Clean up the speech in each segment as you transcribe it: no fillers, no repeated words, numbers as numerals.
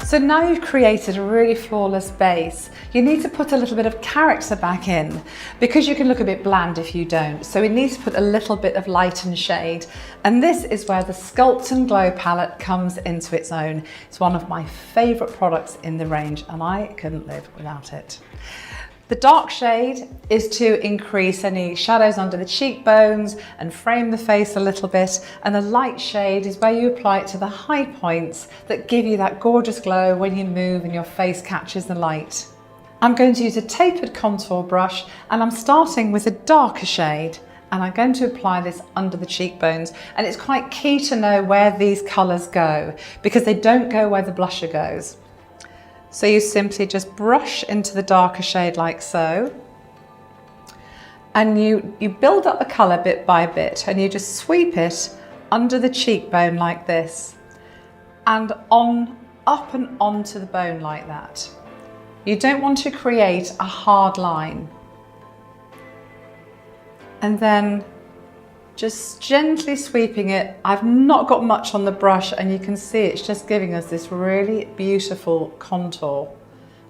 So now you've created a really flawless base, you need to put a little bit of character back in because you can look a bit bland if you don't. So we need to put a little bit of light and shade. And this is where the Sculpt and Glow palette comes into its own. It's one of my favourite products in the range and I couldn't live without it. The dark shade is to increase any shadows under the cheekbones and frame the face a little bit, and the light shade is where you apply it to the high points that give you that gorgeous glow when you move and your face catches the light. I'm going to use a tapered contour brush and I'm starting with a darker shade and I'm going to apply this under the cheekbones, and it's quite key to know where these colours go because they don't go where the blusher goes. So you simply just brush into the darker shade like so, and you build up the colour bit by bit and you just sweep it under the cheekbone like this and up and onto the bone like that. You don't want to create a hard line. And then just gently sweeping it. I've not got much on the brush and you can see it's just giving us this really beautiful contour.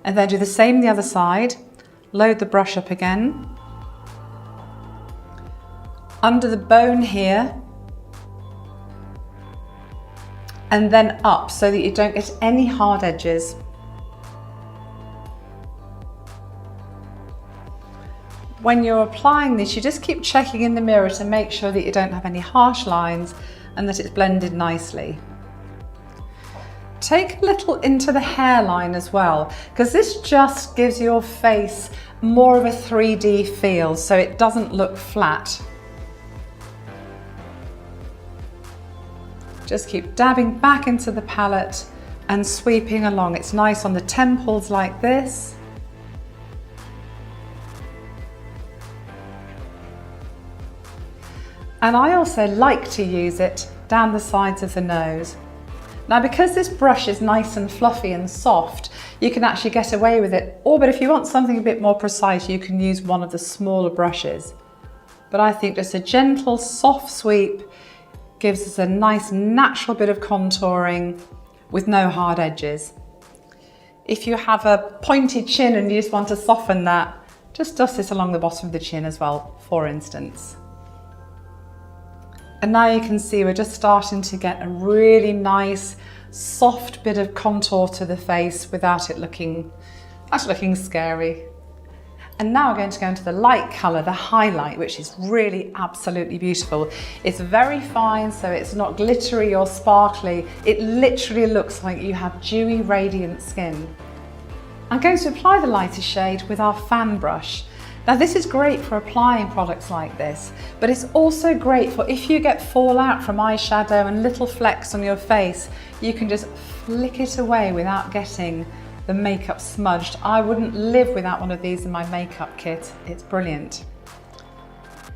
And then do the same the other side. Load the brush up again. Under the bone here. And then up so that you don't get any hard edges. When you're applying this, you just keep checking in the mirror to make sure that you don't have any harsh lines and that it's blended nicely. Take a little into the hairline as well, because this just gives your face more of a 3D feel, so it doesn't look flat. Just keep dabbing back into the palette and sweeping along. It's nice on the temples like this. And I also like to use it down the sides of the nose. Now, because this brush is nice and fluffy and soft, you can actually get away with it. But if you want something a bit more precise, you can use one of the smaller brushes. But I think just a gentle, soft sweep gives us a nice, natural bit of contouring with no hard edges. If you have a pointed chin and you just want to soften that, just dust this along the bottom of the chin as well, for instance. And now you can see we're just starting to get a really nice, soft bit of contour to the face without it looking scary. And now we're going to go into the light colour, the highlight, which is really absolutely beautiful. It's very fine, so it's not glittery or sparkly. It literally looks like you have dewy, radiant skin. I'm going to apply the lighter shade with our fan brush. Now this is great for applying products like this, but it's also great for if you get fallout from eyeshadow and little flecks on your face, you can just flick it away without getting the makeup smudged. I wouldn't live without one of these in my makeup kit. It's brilliant.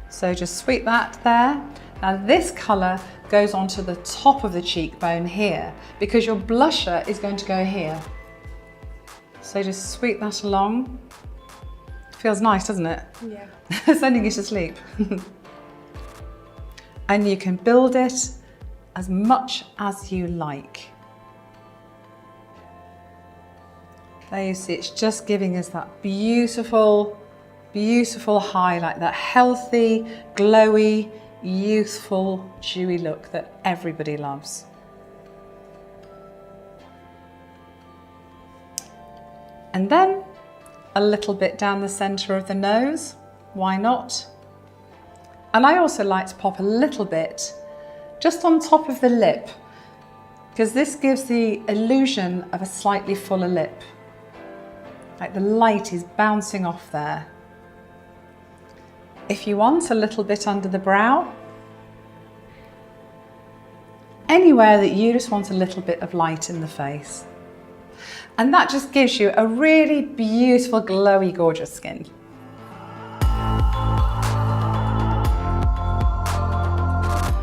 So just sweep that there. Now this colour goes onto the top of the cheekbone here because your blusher is going to go here. So just sweep that along. Feels nice, doesn't it? Yeah. Sending you to sleep. And you can build it as much as you like. There you see, it's just giving us that beautiful, beautiful highlight, that healthy, glowy, youthful, dewy look that everybody loves. And then a little bit down the centre of the nose, why not? And I also like to pop a little bit just on top of the lip, because this gives the illusion of a slightly fuller lip. Like the light is bouncing off there. If you want, a little bit under the brow. Anywhere that you just want a little bit of light in the face. And that just gives you a really beautiful, glowy, gorgeous skin.